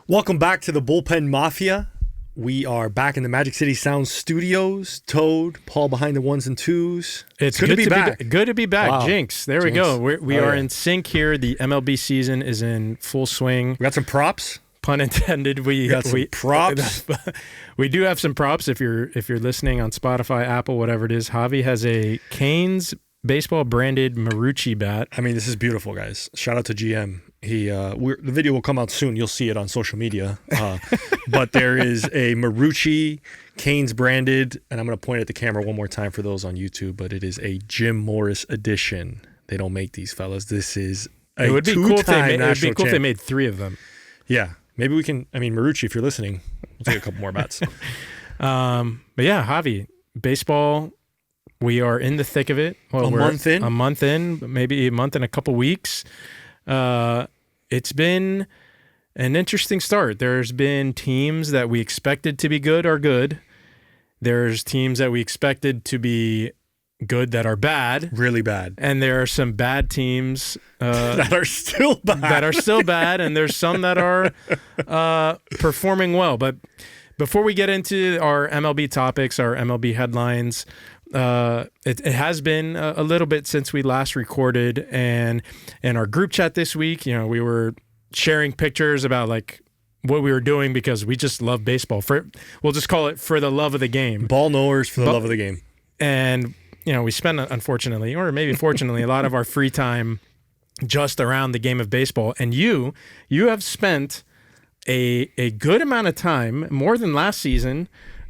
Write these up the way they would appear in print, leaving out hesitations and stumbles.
Welcome back to the Bullpen Mafia. We are back in the Magic City Sound Studios. Toad, Paul behind the ones and twos. It's good to be back. Good to be back. Wow. Jinx. There we go. We are in sync here. The MLB season is in full swing. We got some props. Pun intended. We got some props. We do have some props if you're listening on Spotify, Apple, whatever it is. Javi has a Canes baseball branded Marucci bat. I mean, this is beautiful, guys. Shout out to GM. The video will come out soon. You'll see it on social media. But there is a Marucci Canes branded, and I'm going to point at the camera one more time for those on YouTube, but it is a Jim Morris edition. They don't make these, fellas. This is a It would be cool if they made 3 of them. Yeah. Maybe we can, Marucci, if you're listening, we'll take a couple more bats. But yeah, Javi, baseball, we are in the thick of it. Well, a month in, maybe a month and a couple weeks. It's been an interesting start. There's been teams that we expected to be good are good. There's teams that we expected to be good that are bad. Really bad. And there are some bad teams that are still bad. And there's some that are performing well. But before we get into our MLB topics, our MLB headlines, it has been a little bit since we last recorded, and in our group chat this week, we were sharing pictures about like what we were doing because we just love baseball. We'll just call it for the love of the game. Ball knowers for the love of the game. And we spend, unfortunately, or maybe fortunately, a lot of our free time just around the game of baseball. And you have spent a good amount of time, more than last season,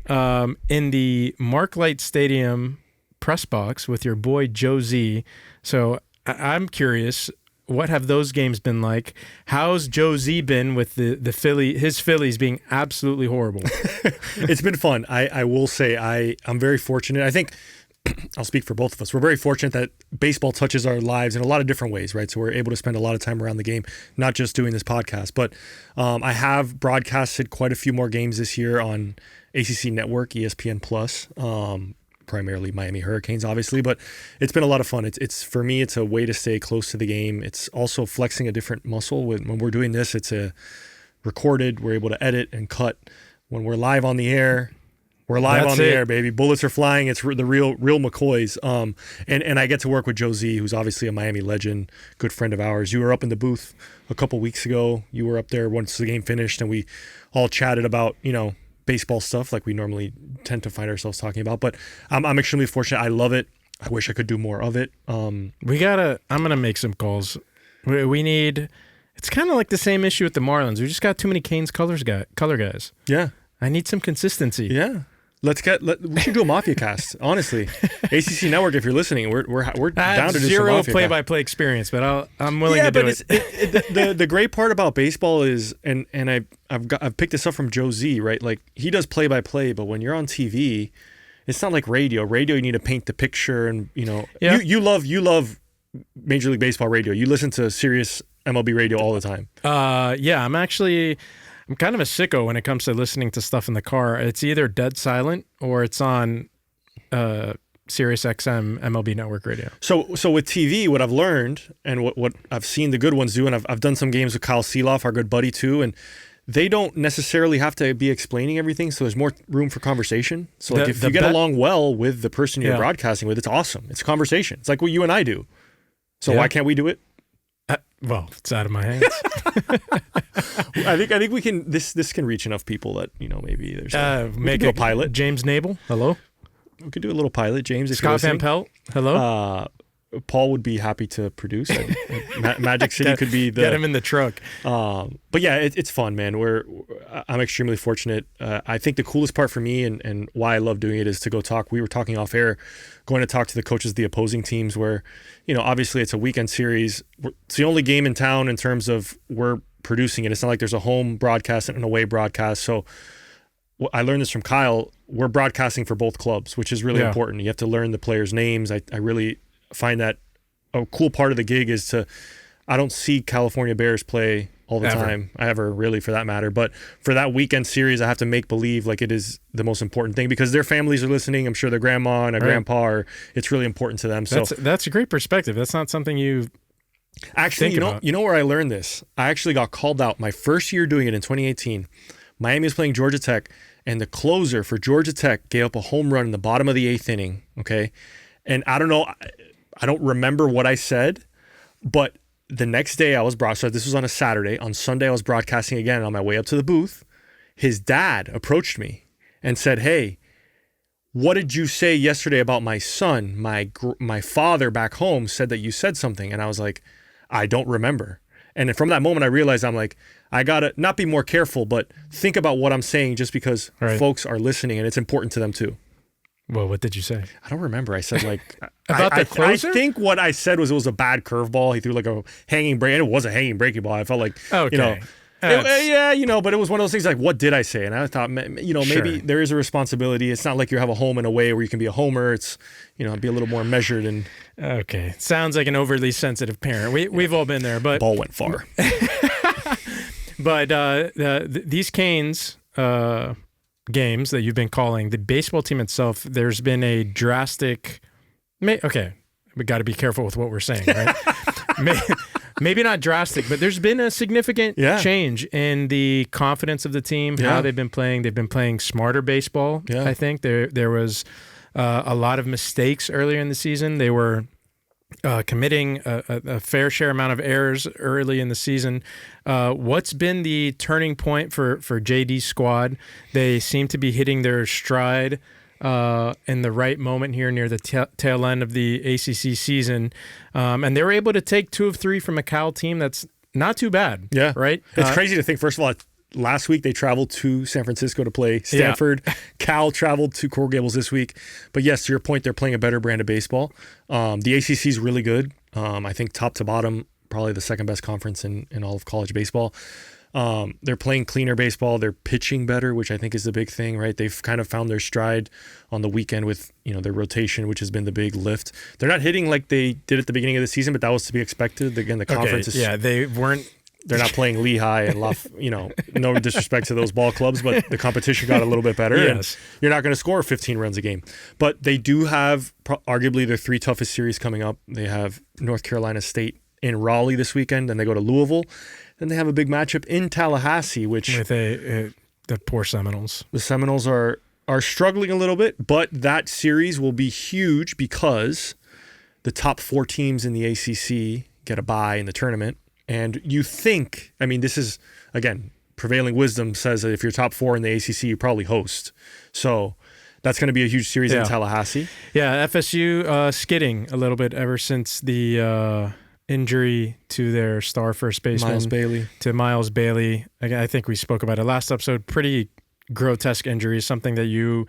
in the Marklight Stadium press box with your boy Joe Z. So I'm curious, what have those games been like? How's Joe Z been with his Phillies being absolutely horrible? It's been fun. I will say I'm very fortunate. I think I'll speak for both of us. We're very fortunate that baseball touches our lives in a lot of different ways, right? So we're able to spend a lot of time around the game, not just doing this podcast. But I have broadcasted quite a few more games this year on ACC Network, ESPN Plus, primarily Miami Hurricanes, obviously. But it's been a lot of fun. It's for me, it's a way to stay close to the game. It's also flexing a different muscle. When we're doing this, it's recorded. We're able to edit and cut. When we're live on the air, we're live on the air, baby. Bullets are flying. It's the real McCoys. And I get to work with Joe Z, who's obviously a Miami legend, good friend of ours. You were up in the booth a couple weeks ago. You were up there once the game finished, and we all chatted about, baseball stuff like we normally tend to find ourselves talking about. But I'm extremely fortunate. I love it. I wish I could do more of it. I'm going to make some calls. We need, it's kind of like the same issue with the Marlins. We just got too many Canes color guys. Yeah. I need some consistency. Yeah. We should do a Mafia cast, honestly. ACC Network, if you're listening, we're down to do some zero Mafia play-by-play experience, but I'm willing to do it. The great part about baseball is, and I've picked this up from Joe Z, right? Like, he does play-by-play, but when you're on TV, it's not like radio. Radio, you need to paint the picture, and you love Major League Baseball radio. You listen to Sirius MLB radio all the time. Yeah, I'm kind of a sicko when it comes to listening to stuff in the car. It's either dead silent or it's on Sirius XM MLB Network radio. So with TV, what I've learned and what I've seen the good ones do, and I've done some games with Kyle Seeloff, our good buddy too, and they don't necessarily have to be explaining everything, so there's more room for conversation. So if you get along well with the person you're broadcasting with, it's awesome. It's a conversation. It's like what you and I do. So why can't we do it? Well, it's out of my hands. I think we can. This can reach enough people that maybe there's make a pilot. James Nabel, hello. We could do a little pilot, James. Scott Van Pelt, hello. Paul would be happy to produce. Magic City could be get him in the truck. But yeah, it's fun, man. I'm extremely fortunate. I think the coolest part for me and why I love doing it is to go talk. We were talking off air, going to talk to the coaches of the opposing teams where, obviously it's a weekend series. It's the only game in town in terms of we're producing it. It's not like there's a home broadcast and an away broadcast. So I learned this from Kyle. We're broadcasting for both clubs, which is really important. You have to learn the players' names. I really find that a cool part of the gig is I don't see California Bears play all the time, ever really, for that matter. But for that weekend series, I have to make believe like it is the most important thing because their families are listening. I'm sure their grandma and grandpa it's really important to them. So that's a great perspective. That's not something you Actually, you know where I learned this? I actually got called out my first year doing it in 2018. Miami was playing Georgia Tech, and the closer for Georgia Tech gave up a home run in the bottom of the 8th inning, okay? And I don't know, I don't remember what I said, but the next day I was so this was on a Saturday. On Sunday, I was broadcasting again, and on my way up to the booth, his dad approached me and said, "Hey, what did you say yesterday about my son? My father back home said that you said something." And I was like, "I don't remember." And from that moment, I realized I'm like, I got to not be more careful, but think about what I'm saying just because folks are listening and it's important to them too. Well, what did you say? I don't remember. I said like about the closer? I think what I said was it was a bad curveball. He threw like a hanging break, and it was a hanging breaking ball. I felt like, okay. But it was one of those things like, what did I say? And I thought, maybe there is a responsibility. It's not like you have a home and away where you can be a homer. It's, be a little more measured. And okay. Sounds like an overly sensitive parent. We've all been there, but ball went far. But these Canes games that you've been calling, the baseball team itself, there's been a drastic. Okay, we got to be careful with what we're saying, right? Maybe not drastic, but there's been a significant change in the confidence of the team, how they've been playing. They've been playing smarter baseball, I think. There was a lot of mistakes earlier in the season. They were committing a fair share amount of errors early in the season. What's been the turning point for JD's squad? They seem to be hitting their stride in the right moment here near the tail end of the ACC season. And they were able to take 2 of 3 from a Cal team that's not too bad. Yeah. Right? It's crazy to think, first of all, last week they traveled to San Francisco to play Stanford. Yeah. Cal traveled to Coral Gables this week. But yes, to your point, they're playing a better brand of baseball. The ACC is really good. I think top to bottom, probably the second best conference in all of college baseball. They're playing cleaner baseball. They're pitching better, which I think is the big thing, right? They've kind of found their stride on the weekend with, their rotation, which has been the big lift. They're not hitting like they did at the beginning of the season, but that was to be expected. Again, the conference is... Yeah, they're not playing Lehigh and no disrespect to those ball clubs, but the competition got a little bit better. Yes. And you're not going to score 15 runs a game. But they do have arguably their 3 toughest series coming up. They have North Carolina State in Raleigh this weekend, and they go to Louisville. Then they have a big matchup in Tallahassee, which... With the poor Seminoles. The Seminoles are struggling a little bit, but that series will be huge because the top 4 teams in the ACC get a bye in the tournament. And you think, this is, again, prevailing wisdom says that if you're top 4 in the ACC, you probably host. So that's going to be a huge series in Tallahassee. Yeah, FSU skidding a little bit ever since the injury to their star first baseman. Miles Bailey. Again, I think we spoke about it last episode. Pretty grotesque injury, something that you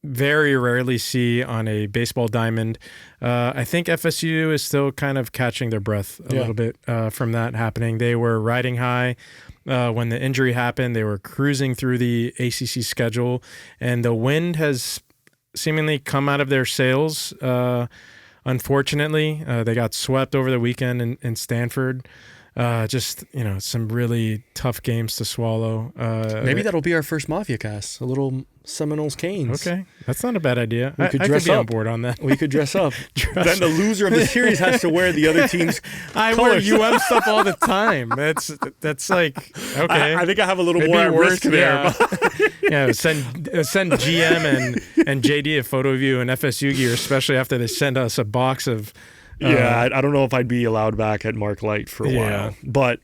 very rarely see on a baseball diamond. I think FSU is still kind of catching their breath a little bit from that happening. They were riding high when the injury happened. They were cruising through the ACC schedule, and the wind has seemingly come out of their sails. Unfortunately, they got swept over the weekend in Stanford. Some really tough games to swallow. Maybe that'll be our first Mafia cast, a little Seminoles Canes. Okay, that's not a bad idea. I could be on board on that. We could dress up. Then the loser of the series has to wear the other team's colors. Wear UM stuff all the time. That's like, okay. I think I have a little more at risk there. Yeah, send GM and JD a photo of you in FSU gear, especially after they send us a box of... I don't know if I'd be allowed back at Mark Light for a while. But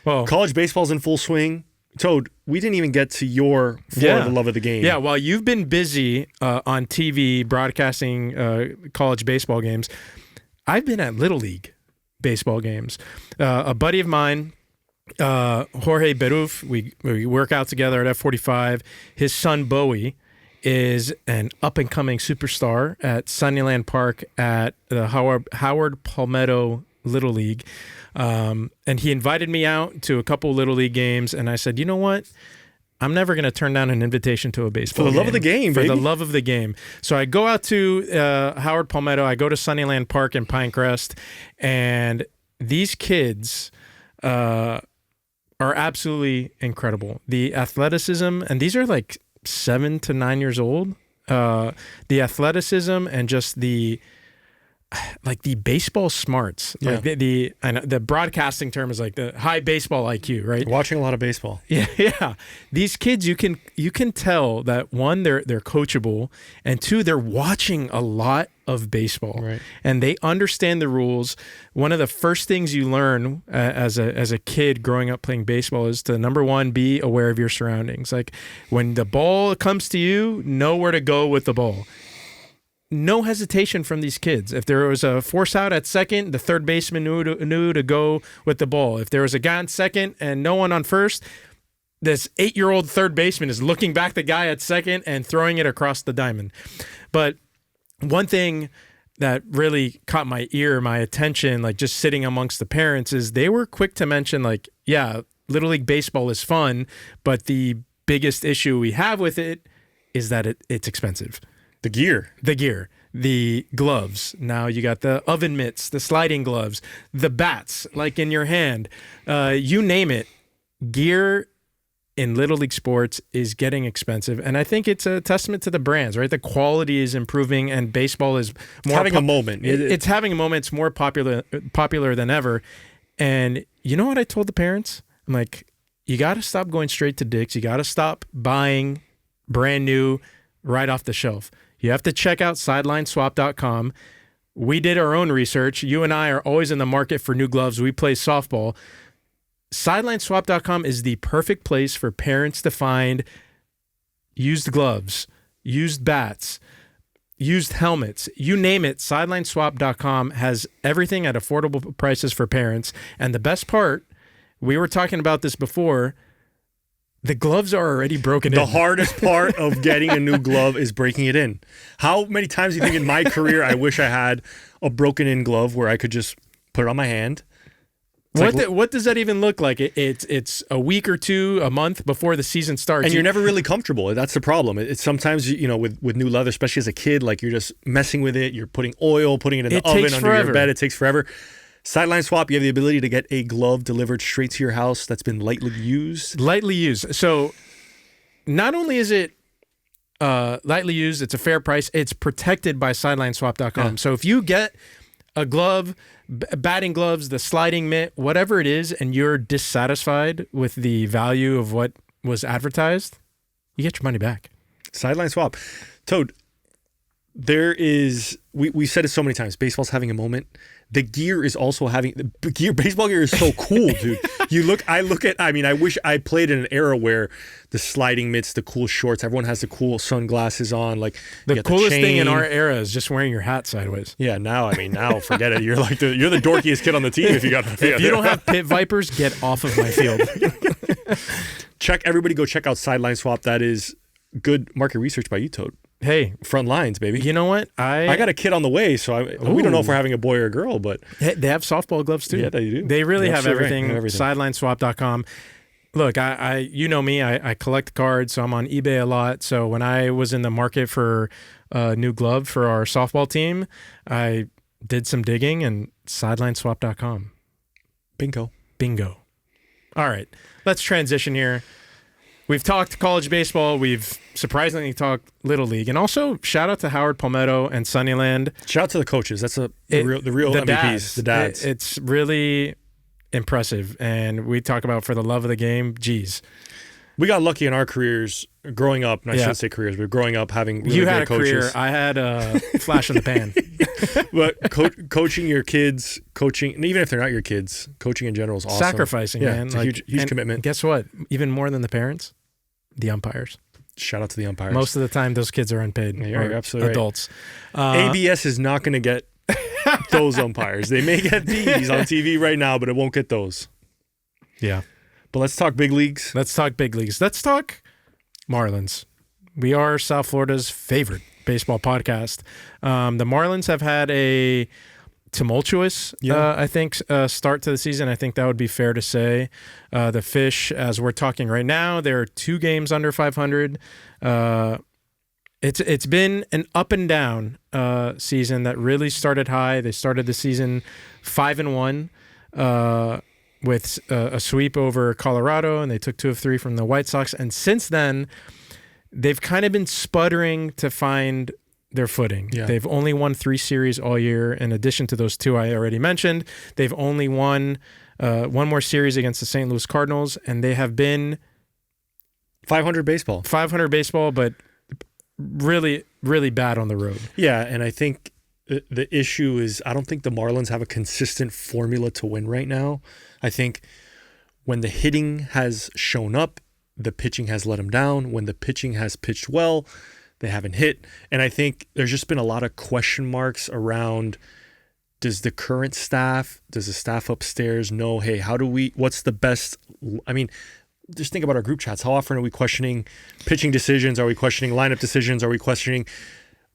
college baseball's in full swing. Toad, we didn't even get to your For the Love of the Game. Yeah, while you've been busy on TV broadcasting college baseball games, I've been at Little League baseball games. A buddy of mine, Jorge Beruf, we work out together at F45. His son, Bowie, is an up-and-coming superstar at Suniland Park at the Howard Palmetto Little League. And he invited me out to a couple Little League games, and I said, you know what? I'm never going to turn down an invitation to a baseball game. For the love of the game, baby. For the love of the game. So I go out to Howard Palmetto. I go to Suniland Park in Pinecrest, and these kids are absolutely incredible. The athleticism, and these are like 7 to 9 years old. The athleticism and just the like the baseball smarts. Yeah. Like I know the broadcasting term is like the high baseball IQ, right? Watching a lot of baseball. Yeah. These kids, you can tell that one, they're coachable, and two, they're watching a lot of baseball, Right. and they understand the rules. One of the first things you learn as a kid growing up playing baseball is to, number one, be aware of your surroundings. Like when the ball comes to you, know where to go with the ball. No hesitation from these kids. If there was a force out at second, the third baseman knew to go with the ball. If there was a guy on second and no one on first, this 8-year-old third baseman is looking back the guy at second and throwing it across the diamond. But one thing that really caught my attention, like just sitting amongst the parents, is they were quick to mention, like, yeah, Little League baseball is fun, but the biggest issue we have with it is that it's expensive. The gear, the gloves. Now you got the oven mitts, the sliding gloves, the bats, like in your hand. You name it. Gear in Little League sports is getting expensive, and I think it's a testament to the brands, right? The quality is improving, and baseball is more having a moment. It's having a moment. It's more popular than ever. And you know what I told the parents? I'm like, you got to stop going straight to Dick's. You got to stop buying brand new right off the shelf. You have to check out sidelineswap.com. We did our own research. You and I are always in the market for new gloves. We play softball. Sidelineswap.com is the perfect place for parents to find used gloves, used bats, used helmets. You name it, sidelineswap.com has everything at affordable prices for parents. And the best part, we were talking about this before, the gloves are already broken in. The hardest part of getting a new glove is breaking it in. How many times do you think in my career I wish I had a broken in glove where I could just put it on my hand? What does that even look like? It's a week or two, a month before the season starts. And you're never really comfortable. That's the problem. It's sometimes, with new leather, especially as a kid, like you're just messing with it. You're putting oil, putting it in the oven under your bed. It takes forever. Sideline Swap, you have the ability to get a glove delivered straight to your house that's been lightly used. Lightly used. So not only is it lightly used, it's a fair price, it's protected by sidelineswap.com. Yeah. So if you get a glove, batting gloves, the sliding mitt, whatever it is, and you're dissatisfied with the value of what was advertised, you get your money back. Sideline Swap. Toad, there is, we've said it so many times, baseball's having a moment. The gear is also having, baseball gear is so cool, dude. I wish I played in an era where the sliding mitts, the cool shorts, everyone has the cool sunglasses on. Like the coolest thing in our era is just wearing your hat sideways. Yeah, now forget it. You're like you're the dorkiest kid on the team if you got. If you don't have pit vipers, get off of my field. Everybody go check out Sideline Swap. That is good market research by you, Toad. Hey, front lines, baby. You know what? I got a kid on the way, so we don't know if we're having a boy or a girl, but they have softball gloves too. Yeah, they do. They really have everything. Right. Everything. Sidelineswap.com. Look, you know me. I collect cards, so I'm on eBay a lot. So when I was in the market for a new glove for our softball team, I did some digging, and sidelineswap.com. Bingo. All right, let's transition here. We've talked college baseball. We've surprisingly talked Little League. And also, shout out to Howard Palmetto and Suniland. Shout out to the coaches. That's the real MVPs, the dads. It's really impressive. And we talk about for the love of the game, geez. We got lucky in our careers growing up, and I shouldn't say careers, but growing up having really great coaches. You had a career. I had a flash in the pan. But coaching your kids, and even if they're not your kids, coaching in general is awesome. Sacrificing, man. It's a huge commitment. Guess what? Even more than the parents? The umpires. Shout out to the umpires. Most of the time, those kids are unpaid. Yeah, you're absolutely adults. Right. ABS is not going to get those umpires. They may get these on TV right now, but it won't get those. Yeah. But let's talk big leagues. Let's talk Marlins. We are South Florida's favorite baseball podcast. The Marlins have had a tumultuous, start to the season. I think that would be fair to say. The Fish, as we're talking right now, they're 2 games under 500. It's been an up and down season that really started high. They started the season 5-1 with a sweep over Colorado, and they took 2 of 3 from the White Sox. And since then, they've kind of been sputtering to find their footing. Yeah. They've only won 3 series all year. In addition to those 2 I already mentioned, they've only won one more series against the St. Louis Cardinals, and they have been 500 baseball. 500 baseball, but really, really bad on the road. Yeah, and I think the issue is I don't think the Marlins have a consistent formula to win right now. I think when the hitting has shown up, the pitching has let them down. When the pitching has pitched well, they haven't hit. And I think there's just been a lot of question marks around, does the current staff, does the staff upstairs know, hey, what's the best? I mean, just think about our group chats. How often are we questioning pitching decisions? Are we questioning lineup decisions? Are we questioning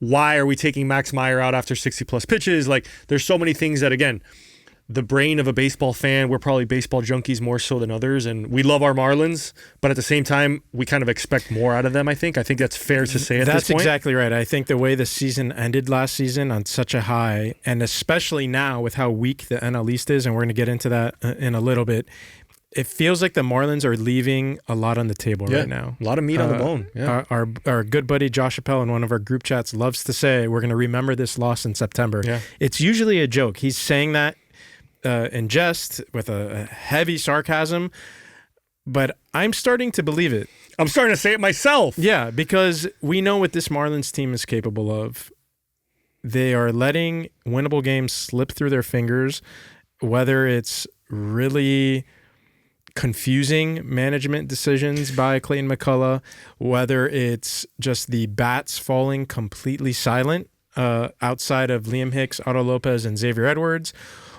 why are we taking Max Meyer out after 60 plus pitches? Like, there's so many things that, again, the brain of a baseball fan, we're probably baseball junkies more so than others, and we love our Marlins, but at the same time, we kind of expect more out of them, I think. I think that's fair to say at this point. That's exactly right. I think the way the season ended last season on such a high, and especially now with how weak the NL East is, and we're going to get into that in a little bit, it feels like the Marlins are leaving a lot on the table right now. A lot of meat on the bone. Yeah. Our good buddy Josh Appel in one of our group chats loves to say, we're going to remember this loss in September. Yeah. It's usually a joke. He's saying that in jest with a heavy sarcasm, but I'm starting to believe it. I'm starting to say it myself. Yeah, because we know what this Marlins team is capable of. They are letting winnable games slip through their fingers, whether it's really confusing management decisions by Clayton McCullough, whether it's just the bats falling completely silent outside of Liam Hicks, Otto Lopez, and Xavier Edwards,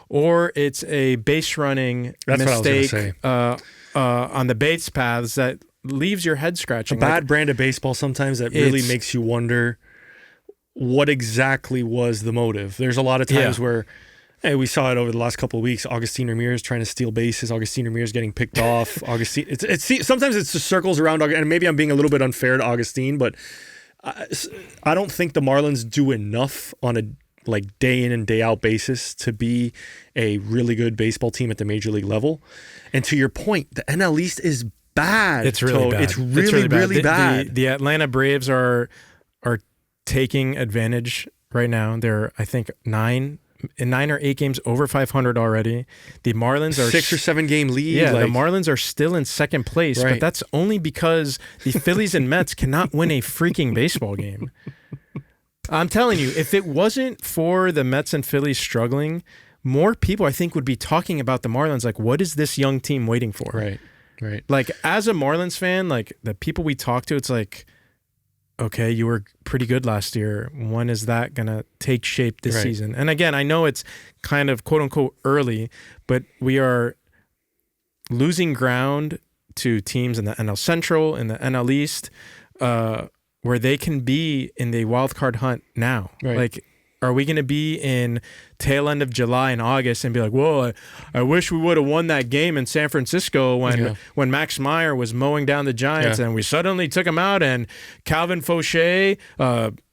or it's a base running mistake on the base paths that leaves your head scratching. A bad brand of baseball sometimes that really makes you wonder what exactly was the motive. There's a lot of times where, hey, we saw it over the last couple of weeks. Augustine Ramirez trying to steal bases. Augustine Ramirez getting picked off. Sometimes it's just circles around, and maybe I'm being a little bit unfair to Augustine, but I don't think the Marlins do enough on a day in and day out basis to be a really good baseball team at the major league level. And to your point, the NL East is bad. It's really bad. It's really bad. The Atlanta Braves are taking advantage right now. They're, I think, 9 or 8 games over 500 already. The Marlins are 6 or 7 game lead. Yeah, the Marlins are still in second place, but that's only because the Phillies and Mets cannot win a freaking baseball game. I'm telling you, if it wasn't for the Mets and Phillies struggling, more people, I think, would be talking about the Marlins. Like, what is this young team waiting for? Right. Like, as a Marlins fan, like, the people we talk to, it's like, okay, you were pretty good last year. When is that going to take shape this season? And again, I know it's kind of quote-unquote early, but we are losing ground to teams in the NL Central, in the NL East, where they can be in the wild card hunt now. Right. Like, are we going to be in tail end of July and August and be like, whoa, I wish we would have won that game in San Francisco when Max Meyer was mowing down the Giants and we suddenly took him out, and Calvin Fauché,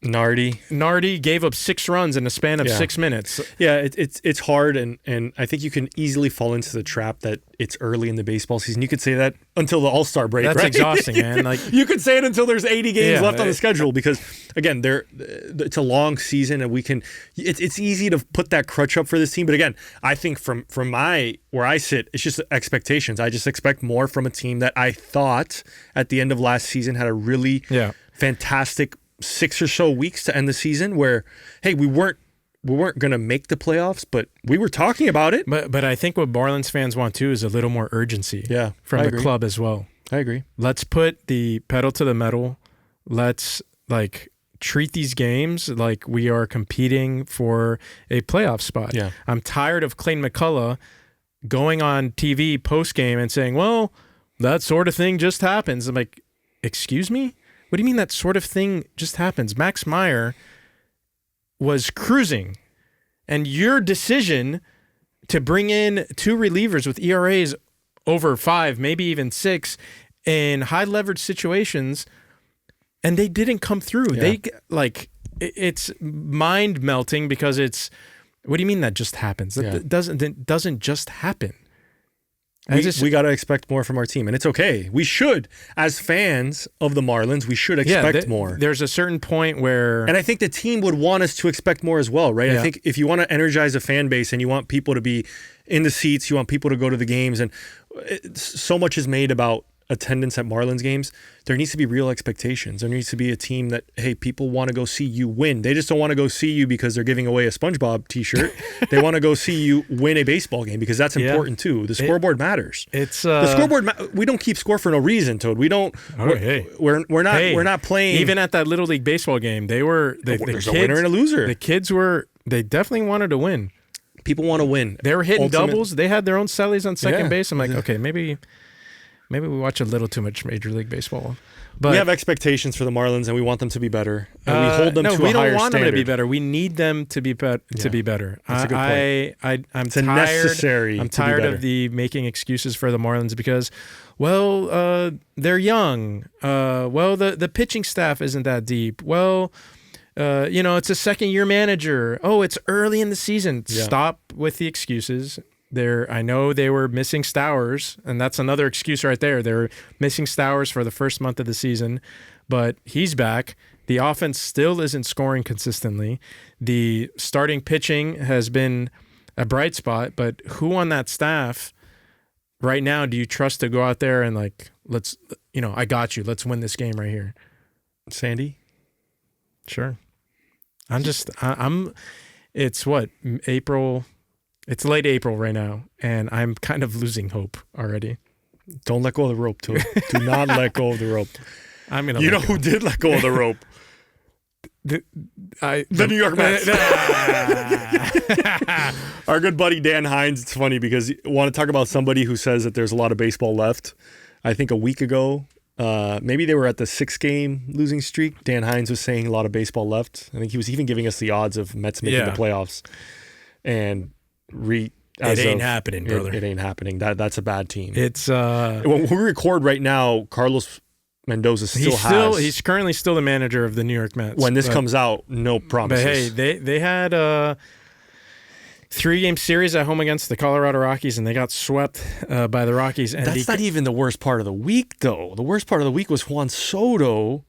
Nardi gave up 6 runs in a span of 6 minutes. Yeah, it's hard, and I think you can easily fall into the trap that it's early in the baseball season. You could say that until the All-Star break. That's right? exhausting, man. Like, you could say it until there's 80 games left on the schedule, because again, it's a long season, and it's easy to put that crutch up for this team. But again, I think from where I sit, it's just expectations. I just expect more from a team that I thought at the end of last season had a really fantastic 6 or so weeks to end the season, where, hey, we weren't going to make the playoffs, but we were talking about it. But I think what Marlins fans want too is a little more urgency from the club as well. I agree. Let's put the pedal to the metal. Let's treat these games like we are competing for a playoff spot. Yeah. I'm tired of Clayton McCullough going on TV post-game and saying, well, that sort of thing just happens. I'm like, excuse me? What do you mean that sort of thing just happens? Max Meyer was cruising, and your decision to bring in 2 relievers with ERAs over 5, maybe even 6 in high leverage situations, and they didn't come through. Yeah. It's mind melting, because it's, what do you mean that just happens? That doesn't just happen. We got to expect more from our team, and it's okay. We should, as fans of the Marlins, we should expect more. There's a certain point where... And I think the team would want us to expect more as well, right? Yeah. I think if you want to energize a fan base and you want people to be in the seats, you want people to go to the games, and so much is made about attendance at Marlins games, there needs to be real expectations. There needs to be a team that, hey, people want to go see you win. They just don't want to go see you because they're giving away a SpongeBob t-shirt. They want to go see you win a baseball game because that's important too. The scoreboard matters. It's the scoreboard. We don't keep score for no reason, Toad. We don't. We're not playing. Even at that Little League baseball game, they were the there's kids, a winner and a loser. The kids they definitely wanted to win. People want to win. They were hitting doubles. They had their own sellies on second base. I'm like, okay, maybe we watch a little too much Major League Baseball. But we have expectations for the Marlins, and we want them to be better. And we hold them to a higher standard. No, we don't want them to be better. We need them to be better. That's a good point. I'm it's tired. I'm tired of the making excuses for the Marlins because, they're young. The pitching staff isn't that deep. It's a second-year manager. Oh, it's early in the season. Yeah. Stop with the excuses. I know they were missing Stowers, and that's another excuse right there. They were missing Stowers for the first month of the season, but he's back. The offense still isn't scoring consistently. The starting pitching has been a bright spot, but who on that staff right now do you trust to go out there and I got you. Let's win this game right here. Sandy? Sure. It's what, April... It's late April right now, and I'm kind of losing hope already. Don't let go of the rope, too. Do not let go of the rope. I'm gonna. You know who did let go of the rope? The New York Mets. Our good buddy Dan Hines. It's funny because you want to talk about somebody who says that there's a lot of baseball left. I think a week ago, maybe they were at the 6-game losing streak. Dan Hines was saying a lot of baseball left. I think he was even giving us the odds of Mets making the playoffs. And it ain't happening, brother. It ain't happening. That's a bad team. It's when we record right now, Carlos Mendoza he's currently still the manager of the New York Mets. When this comes out, no promises. But hey, they had a 3-game series at home against the Colorado Rockies, and they got swept by the Rockies. And that's not even the worst part of the week, though. The worst part of the week was Juan Soto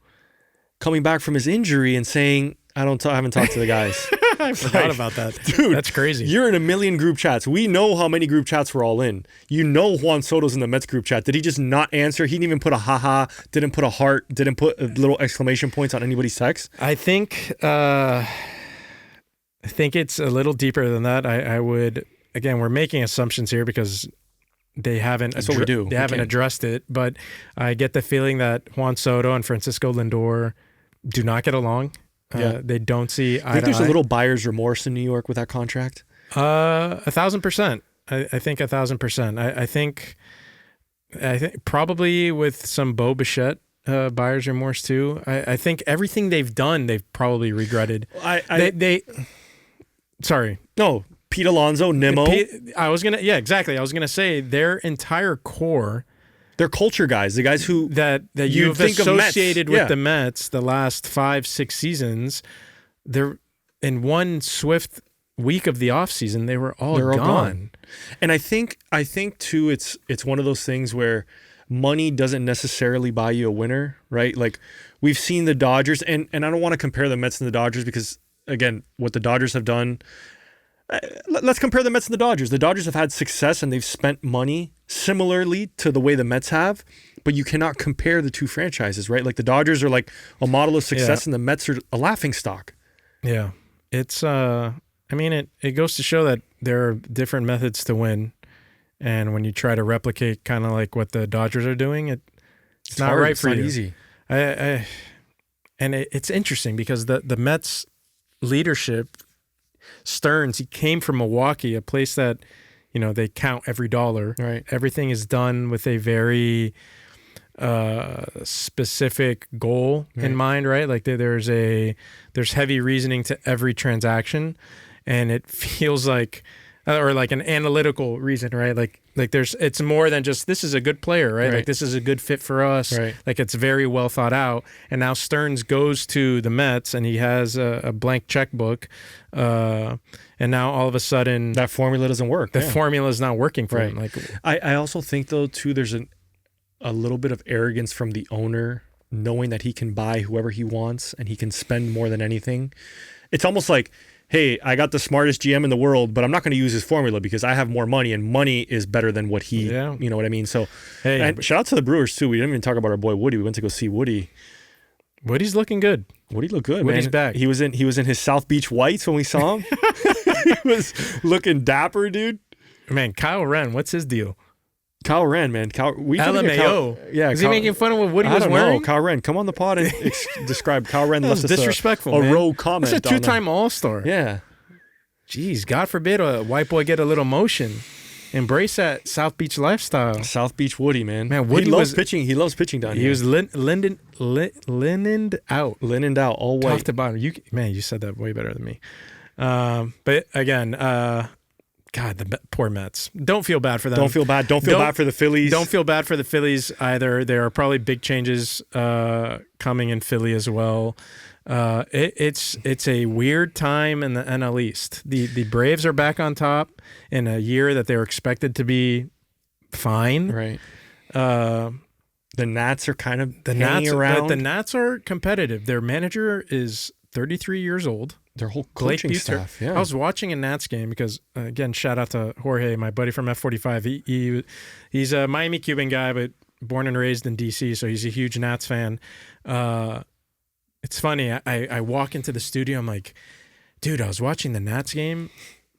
coming back from his injury and saying, I haven't talked to the guys. I forgot about that. Dude, that's crazy. You're in a million group chats. We know how many group chats we're all in. You know Juan Soto's in the Mets group chat. Did he just not answer? He didn't even put a haha, didn't put a heart, didn't put little exclamation points on anybody's text? I think it's a little deeper than that. I would, again, we're making assumptions here because they haven't addressed it, but I get the feeling that Juan Soto and Francisco Lindor do not get along. They don't see eye to eye. I think there's a little buyer's remorse in New York with that contract. 1,000%. I think 1,000%. I think probably with some Bo Bichette buyer's remorse too. I think everything they've done, they've probably regretted. Sorry. No, Pete Alonso, Nimmo. Exactly. I was gonna say their entire core. They're culture guys, the guys who that you've associated with the Mets the last 5-6 seasons. They're in one swift week of the offseason, they were all gone. And I think too, it's one of those things where money doesn't necessarily buy you a winner, right? Like we've seen the Dodgers, and I don't want to compare the Mets and the Dodgers because again, what the Dodgers have done. Let's compare the Mets and the Dodgers. The Dodgers have had success and they've spent money similarly to the way the Mets have, but you cannot compare the two franchises, right? Like the Dodgers are like a model of success and the Mets are a laughingstock. Yeah. It's, it goes to show that there are different methods to win. And when you try to replicate kind of like what the Dodgers are doing, it's not hard. Right for you. It's not easy. It's interesting because the Mets leadership, Stearns, he came from Milwaukee, a place that, they count every dollar. Right. Everything is done with a very specific goal in mind, right? Like there's heavy reasoning to every transaction, and it feels like or like an analytical reason, right? Like it's more than just this is a good player, right? Like this is a good fit for us. Right. Like it's very well thought out. And now Stearns goes to the Mets and he has a blank checkbook. And now all of a sudden that formula doesn't work. The formula is not working for him. Like I also think though too, there's a little bit of arrogance from the owner, knowing that he can buy whoever he wants and he can spend more than anything. It's almost like, hey, I got the smartest GM in the world, but I'm not going to use his formula because I have more money, and money is better than what he, you know what I mean? So, and shout out to the Brewers too. We didn't even talk about our boy Woody. We went to go see Woody. Woody's looking good. Woody looked good, Woody's man. back. He was in his South Beach whites when we saw him. He was looking dapper, dude. Man, Kyle Wren, what's his deal? Kyle Wren, man. LMAO. Is he making fun of what Woody was wearing? Kyle Wren, come on the pod and describe Kyle Wren. That was disrespectful, a rogue comment. That's a two-time All-Star. Yeah. Jeez, God forbid a white boy get a little motion. Embrace that South Beach lifestyle. South Beach Woody, man. Man, Woody loves pitching. He loves pitching down here. He was linened out. Linened out, all white. Top to bottom. You said that way better than me. But again, God, the poor Mets. Don't feel bad for them. Don't feel bad. Don't feel bad for the Phillies. Don't feel bad for the Phillies either. There are probably big changes coming in Philly as well. It's a weird time in the NL East. The Braves are back on top in a year that they were expected to be fine. Right. The Nats are kind of hanging around. The Nats are competitive. Their manager is 33 years old. Their whole coaching staff. Yeah. I was watching a Nats game because, again, shout out to Jorge, my buddy from F45. He's a Miami Cuban guy, but born and raised in D.C., so he's a huge Nats fan. It's funny. I walk into the studio. I'm like, dude, I was watching the Nats game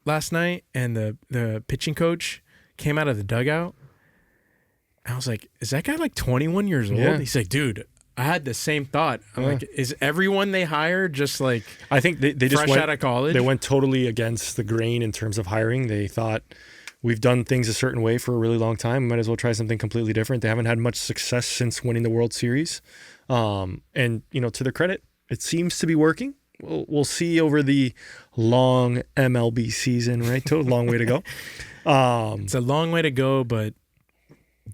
last night, and the pitching coach came out of the dugout. I was like, is that guy like 21 years old? Yeah. He's like, dude, I had the same thought. I'm like, is everyone they hire just like I think they just fresh out of college? They went totally against the grain in terms of hiring. They thought we've done things a certain way for a really long time. We might as well try something completely different. They haven't had much success since winning the World Series. And, to their credit, it seems to be working. We'll see over the long MLB season, right? A long way to go. It's a long way to go, but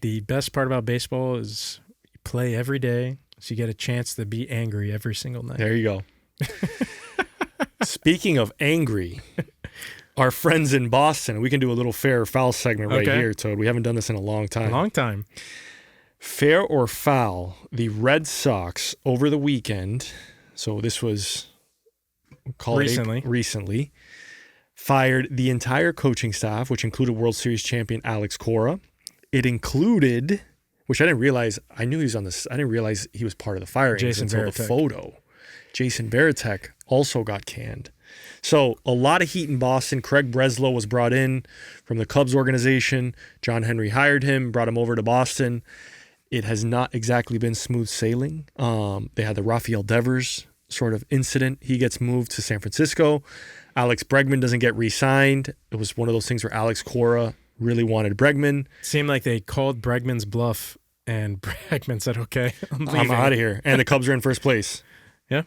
the best part about baseball is you play every day, so you get a chance to be angry every single night. There you go. Speaking of angry, our friends in Boston, we can do a little fair or foul segment right here, Toad. We haven't done this in a long time. A long time. Fair or foul, the Red Sox over the weekend, so this was recently, fired the entire coaching staff, which included World Series champion Alex Cora. It included, which I didn't realize, I knew he was on this, I didn't realize he was part of the firing until the photo. Jason Varitek also got canned. So a lot of heat in Boston. Craig Breslow was brought in from the Cubs organization. John Henry hired him, brought him over to Boston. It has not exactly been smooth sailing. They had the Rafael Devers sort of incident. He gets moved to San Francisco. Alex Bregman doesn't get re-signed. It was one of those things where Alex Cora really wanted Bregman. Seemed like they called Bregman's bluff, and Bregman said, okay, I'm out of here. And the Cubs are in first place. Yeah.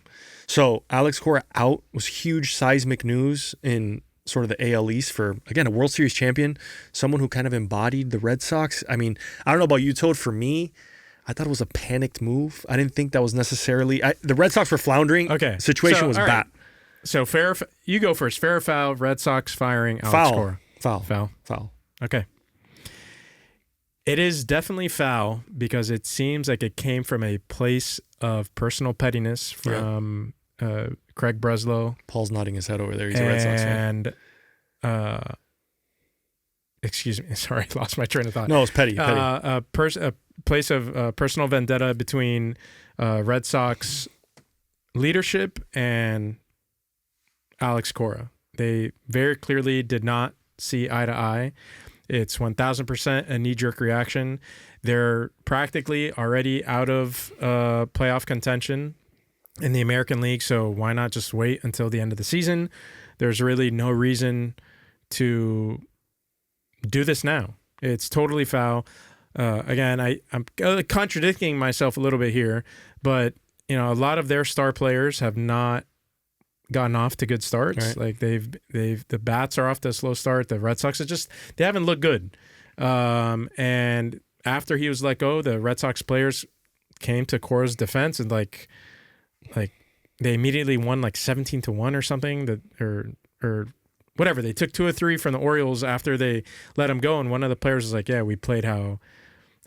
So Alex Cora out was huge seismic news in sort of the AL East for, again, a World Series champion, someone who kind of embodied the Red Sox. I mean, I don't know about you, Toad. For me, I thought it was a panicked move. I didn't think that was necessarily... the Red Sox were floundering. Okay. Situation was bad. Right. So you go first. Fair or foul, Red Sox firing Alex Cora? Foul. Okay. It is definitely foul because it seems like it came from a place of personal pettiness from Craig Breslow. Paul's nodding his head over there. He's a Red Sox fan. And, excuse me, sorry, I lost my train of thought. No, it's petty. A place of personal vendetta between Red Sox leadership and Alex Cora. They very clearly did not see eye to eye. It's 1,000% a knee-jerk reaction. They're practically already out of playoff contention in the American League, so why not just wait until the end of the season? There's really no reason to do this now. It's totally foul. Again, I'm contradicting myself a little bit here, but a lot of their star players have not gotten off to good starts. Right. Like the bats are off to a slow start. The Red Sox they haven't looked good. And after he was let go, the Red Sox players came to Cora's defense and like they immediately won like 17-1 or something, or whatever. They took 2 or 3 from the Orioles after they let him go, and one of the players was like, "Yeah, we played how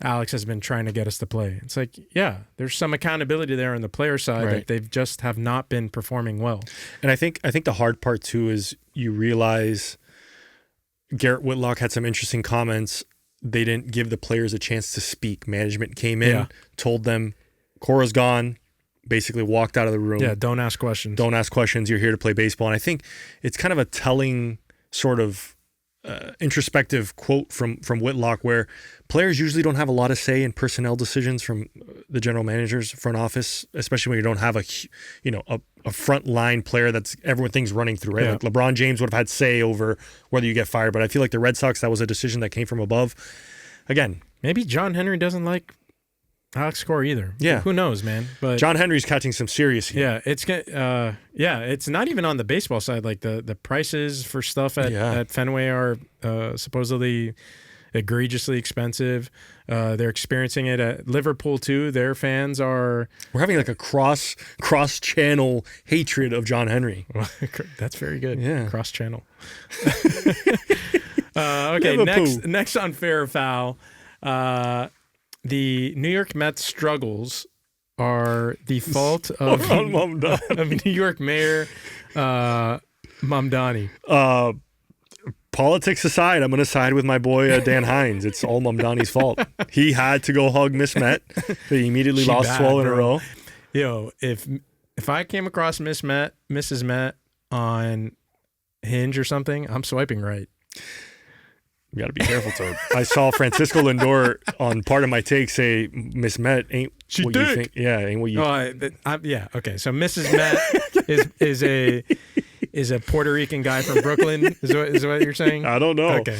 Alex has been trying to get us to play." It's like, yeah, there's some accountability there on the player side that they've just have not been performing well. And I think the hard part too is you realize Garrett Whitlock had some interesting comments. They didn't give the players a chance to speak. Management came in, told them, Cora's gone, basically walked out of the room. Yeah, don't ask questions. Don't ask questions. You're here to play baseball. And I think it's kind of a telling sort of introspective quote from Whitlock, where players usually don't have a lot of say in personnel decisions from the general manager's front office, especially when you don't have a front line player that's everyone thinks running through, right? Yeah. Like LeBron James would have had say over whether you get fired, but I feel like the Red Sox, that was a decision that came from above. Again, maybe John Henry doesn't like Alex Cora either. Yeah, who knows, man? But John Henry's catching some serious heat. Yeah, it's not even on the baseball side. Like the prices for stuff at Fenway are supposedly egregiously expensive. They're experiencing it at Liverpool too. Their fans are. We're having like a cross channel hatred of John Henry. That's very good. Yeah, cross channel. Okay, next on Fair or Foul. The New York Mets struggles are the fault of New York Mayor Mamdani. Politics aside, I'm going to side with my boy Dan Hines. It's all Mamdani's fault. He had to go hug Miss Met. They immediately lost 12 in a row. Yo, if I came across Mrs. Met on Hinge or something, I'm swiping right. You got to be careful, Toad. I saw Francisco Lindor on part of my take say, "Miss Met ain't she what dick. You think." Yeah, ain't what you. Yeah. Okay. So Mrs. Met is a Puerto Rican guy from Brooklyn. Is what you're saying? I don't know. Okay.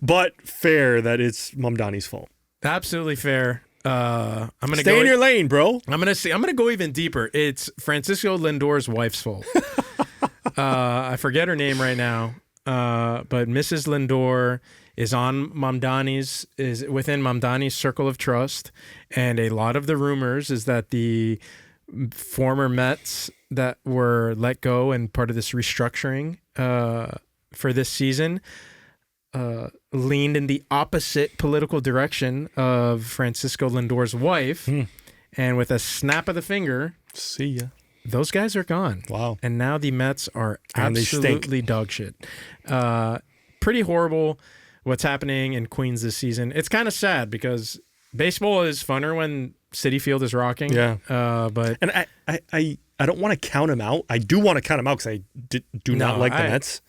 But fair that it's Mamdani's fault. Absolutely fair. I'm gonna stay in your lane, bro. I'm gonna go even deeper. It's Francisco Lindor's wife's fault. I forget her name right now. But Mrs. Lindor is within Mamdani's circle of trust, and a lot of the rumors is that the former Mets that were let go and part of this restructuring for this season leaned in the opposite political direction of Francisco Lindor's wife, and with a snap of the finger, see ya. Those guys are gone. Wow. And now the Mets are absolutely dog shit. Pretty horrible what's happening in Queens this season. It's kind of sad because baseball is funner when Citi Field is rocking. Yeah. But I don't want to count him out. I do want to count him out because I do not like the Mets.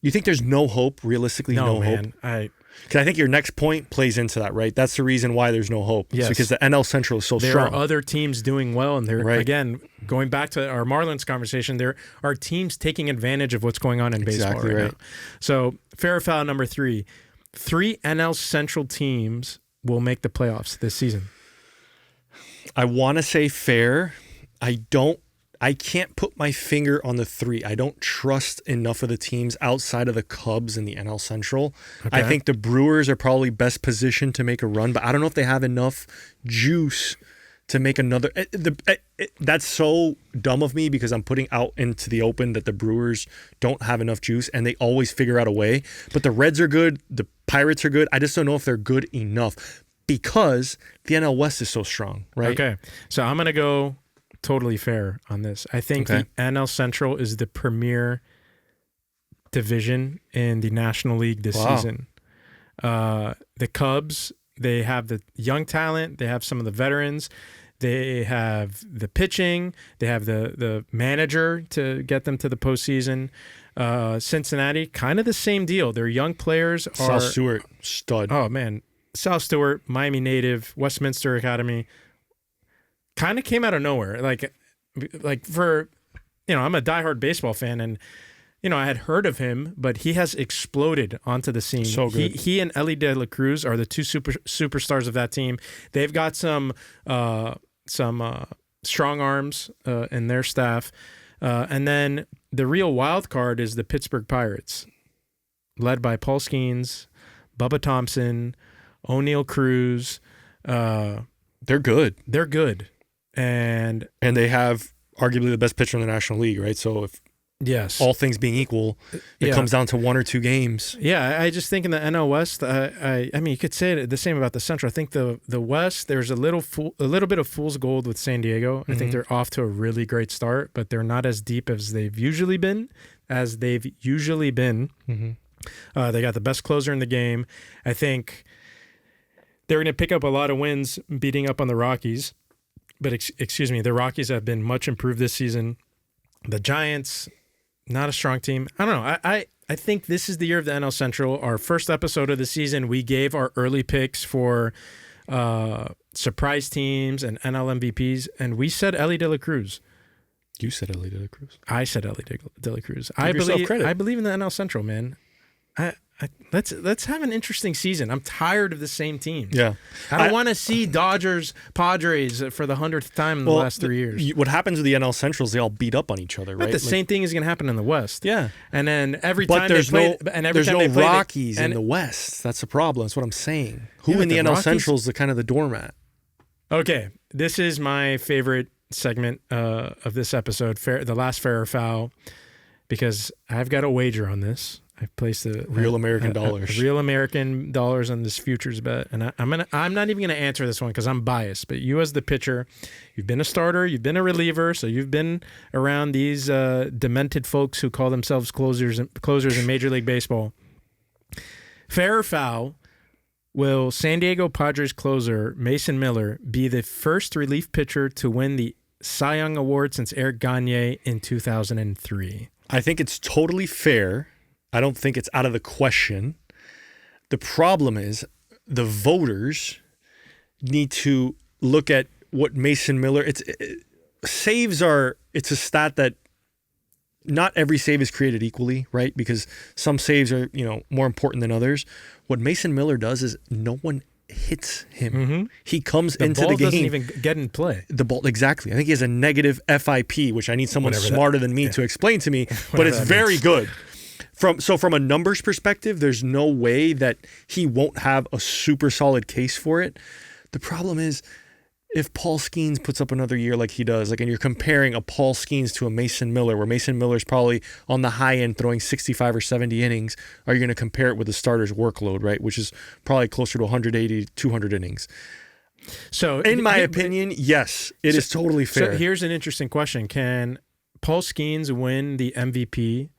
You think there's no hope, realistically? No man. Hope? Because I think your next point plays into that, right? That's the reason why there's no hope. Yes. It's because the NL Central is so strong. There are other teams doing well, and they're, again, going back to our Marlins conversation, there are teams taking advantage of what's going on in baseball right now. So, fair or foul number 3. 3 NL Central teams will make the playoffs this season. I want to say fair. I can't put my finger on the 3. I don't trust enough of the teams outside of the Cubs in the NL Central. Okay. I think the Brewers are probably best positioned to make a run, but I don't know if they have enough juice to make another. That's so dumb of me because I'm putting out into the open that the Brewers don't have enough juice and they always figure out a way. But the Reds are good. The Pirates are good. I just don't know if they're good enough because the NL West is so strong, right? Okay. So I'm going to go totally fair on this. I think the NL Central is the premier division in the National League this season. The Cubs, they have the young talent. They have some of the veterans. They have the pitching. They have the manager to get them to the postseason. Cincinnati, kind of the same deal. Their young players are... Sal Stewart, stud. Oh, man. Sal Stewart, Miami native, Westminster Academy. Kind of came out of nowhere. Like for, I'm a diehard baseball fan, and, I had heard of him, but he has exploded onto the scene. So good. He and Ellie De La Cruz are the 2 superstars of that team. They've got some strong arms in their staff. And then the real wild card is the Pittsburgh Pirates, led by Paul Skeens, Bubba Thompson, O'Neal Cruz. They're good. They're good. And they have arguably the best pitcher in the National League, right? So if all things being equal, it comes down to 1 or 2 games. Yeah, I just think in the NL West, I mean, you could say the same about the Central. I think the West, there's a little bit of fool's gold with San Diego. I think they're off to a really great start, but they're not as deep as they've usually been. They got the best closer in the game. I think they're going to pick up a lot of wins beating up on the Rockies. But excuse me, the Rockies have been much improved this season. The Giants, not a strong team. I don't know. I think this is the year of the NL Central. Our first episode of the season, we gave our early picks for surprise teams and NL MVPs, and we said Ellie De La Cruz. You said Ellie De La Cruz. I said Ellie De La Cruz. Give yourself credit. I believe in the NL Central, man. Let's have an interesting season. I'm tired of the same teams. Yeah, I don't want to see Dodgers, Padres for the 100th time in the last 3 years. What happens with the NL Central is they all beat up on each other, right? But the same thing is going to happen in the West. Yeah, and then every but time there's they play, there's no Rockies in the West. That's the problem. That's what I'm saying. Who in the NL Rockies? Central is the kind of the doormat? Okay, this is my favorite segment of this episode, the last fair or foul, because I've got a wager on this. I placed real American dollars. Real American dollars on this futures bet, and I'm not even gonna answer this one because I'm biased. But you, as the pitcher, you've been a starter, you've been a reliever, so you've been around these demented folks who call themselves closers in Major League Baseball. Fair or foul? Will San Diego Padres closer Mason Miller be the first relief pitcher to win the Cy Young Award since Eric Gagne in 2003? I think it's totally fair. I don't think it's out of the question. The problem is the voters need to look at what Mason Miller. Saves are. It's a stat that not every save is created equally, right? Because some saves are more important than others. What Mason Miller does is no one hits him. Mm-hmm. He comes into the game. The ball doesn't even get in play. The ball, exactly. I think he has a negative FIP, which I need someone smarter than me to explain to me. But it's very good. From a numbers perspective, there's no way that he won't have a super solid case for it. The problem is, if Paul Skeens puts up another year like he does, and you're comparing a Paul Skeens to a Mason Miller, where Mason Miller's probably on the high end throwing 65 or 70 innings, are you going to compare it with the starter's workload, right? Which is probably closer to 180 to 200 innings. So, in my opinion, yes, it is totally fair. So here's an interesting question. Can Paul Skeens win the MVP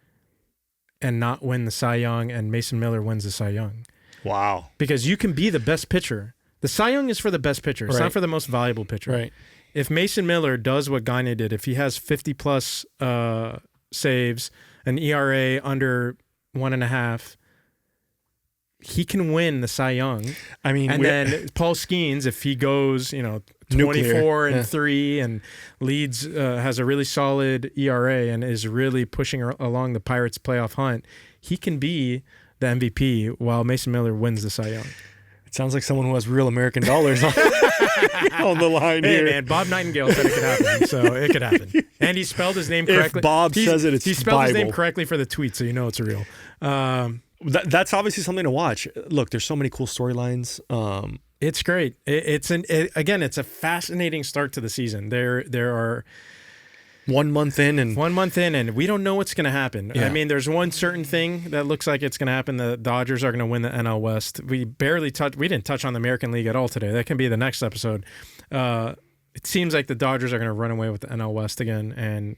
and not win the Cy Young, and Mason Miller wins the Cy Young? Wow. Because you can be the best pitcher. The Cy Young is for the best pitcher. It's not for the most valuable pitcher. Right. If Mason Miller does what Gagne did, if he has 50-plus saves, an ERA under 1.5, he can win the Cy Young. I mean, and then Paul Skeens, if he goes, 24-3 and leads, has a really solid ERA and is really pushing along the Pirates' playoff hunt, he can be the MVP while Mason Miller wins the Cy Young. It sounds like someone who has real American dollars on the line here. Hey, man, Bob Nightingale said it could happen, so it could happen. And he spelled his name correctly. If Bob says it, it's he spelled Bible. His name correctly for the tweet, so you know it's real. That's obviously something to watch. Look, there's so many cool storylines. It's great. It's a fascinating start to the season. There are 1 month in, and we don't know what's going to happen. Yeah. I mean, there's one certain thing that looks like it's going to happen. The Dodgers are going to win the NL West. We didn't touch on the American League at all today. That can be the next episode. It seems like the Dodgers are going to run away with the NL West again, and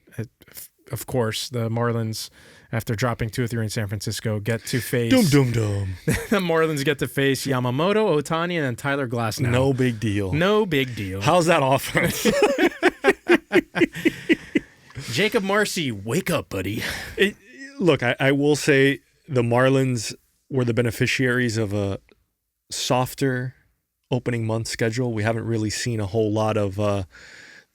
of course the Marlins, after dropping 2 or 3 in San Francisco, get to face the Marlins get to face Yamamoto, Ohtani, and then Tyler Glasnow. No big deal. How's that offense? Jacob Marcy, wake up, buddy. Look, I will say the Marlins were the beneficiaries of a softer opening month schedule. We haven't really seen a whole lot of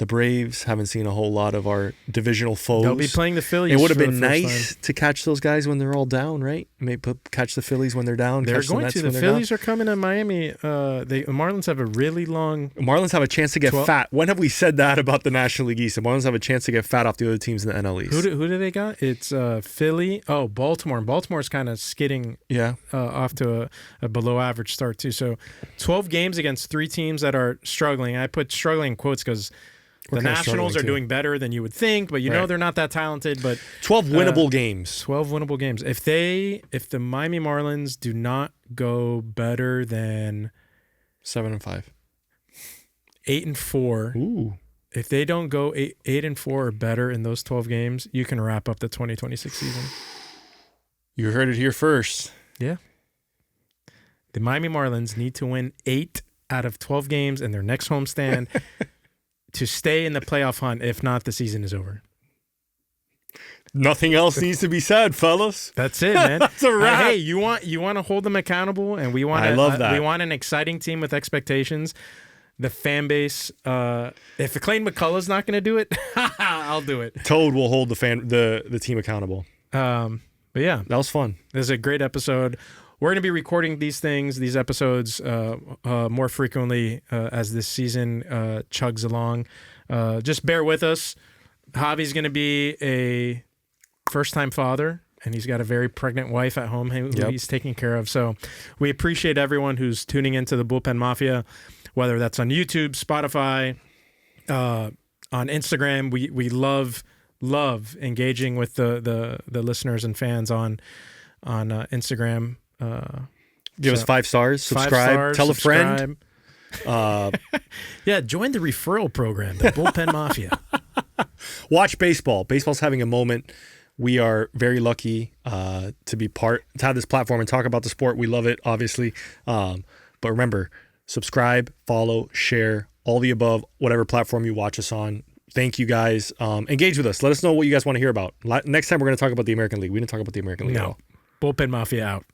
the Braves. Haven't seen a whole lot of our divisional foes. They'll be playing the Phillies. It would have for been the first nice time. to catch those guys when they're all down, right? Maybe catch the Phillies when they're down. They're catch going the Mets to. when The they're Phillies are coming to Miami. The Marlins have a really long. down. Marlins have a chance to get fat. When have we said that about the National League East? The Marlins have a chance to get fat off the other teams in the NL East. Who do they got? It's Philly. Oh, Baltimore. And Baltimore's kind of skidding off to a below average start too. So 12 games against 3 teams that are struggling. I put struggling in quotes because the Nationals are doing better than you would think, but you know they're not that talented. But 12 winnable games. 12 winnable games. If the Miami Marlins do not go better than 7-5, 8-4, ooh, if they don't go 8-4 or better in those 12 games, you can wrap up the 2026 season. You heard it here first. Yeah. The Miami Marlins need to win 8 out of 12 games in their next homestand to stay in the playoff hunt. If not, the season is over. Nothing else needs to be said, fellas. That's it, man. That's a wrap. Hey, you want to hold them accountable, and we want. I love that. We want an exciting team with expectations. The fan base. If Clayton McCullough's not going to do it, I'll do it. Toad will hold the team accountable. But yeah, That was fun. this is a great episode. We're going to be recording these episodes more frequently as this season chugs along. Just bear with us. Javi's going to be a first-time father, and he's got a very pregnant wife at home who he's taking care of. So we appreciate everyone who's tuning into the Bullpen Mafia, whether that's on YouTube, Spotify, on Instagram. We love engaging with the listeners and fans on Instagram. Give us 5 stars. Subscribe. Tell a friend. Yeah, join the referral program, the Bullpen Mafia. Watch baseball. Baseball's having a moment. We are very lucky to have this platform and talk about the sport. We love it, obviously. But remember, subscribe, follow, share, all the above, whatever platform you watch us on. Thank you guys. Engage with us. Let us know what you guys want to hear about. Next time we're going to talk about the American League. We didn't talk about the American League at all. Bullpen Mafia out.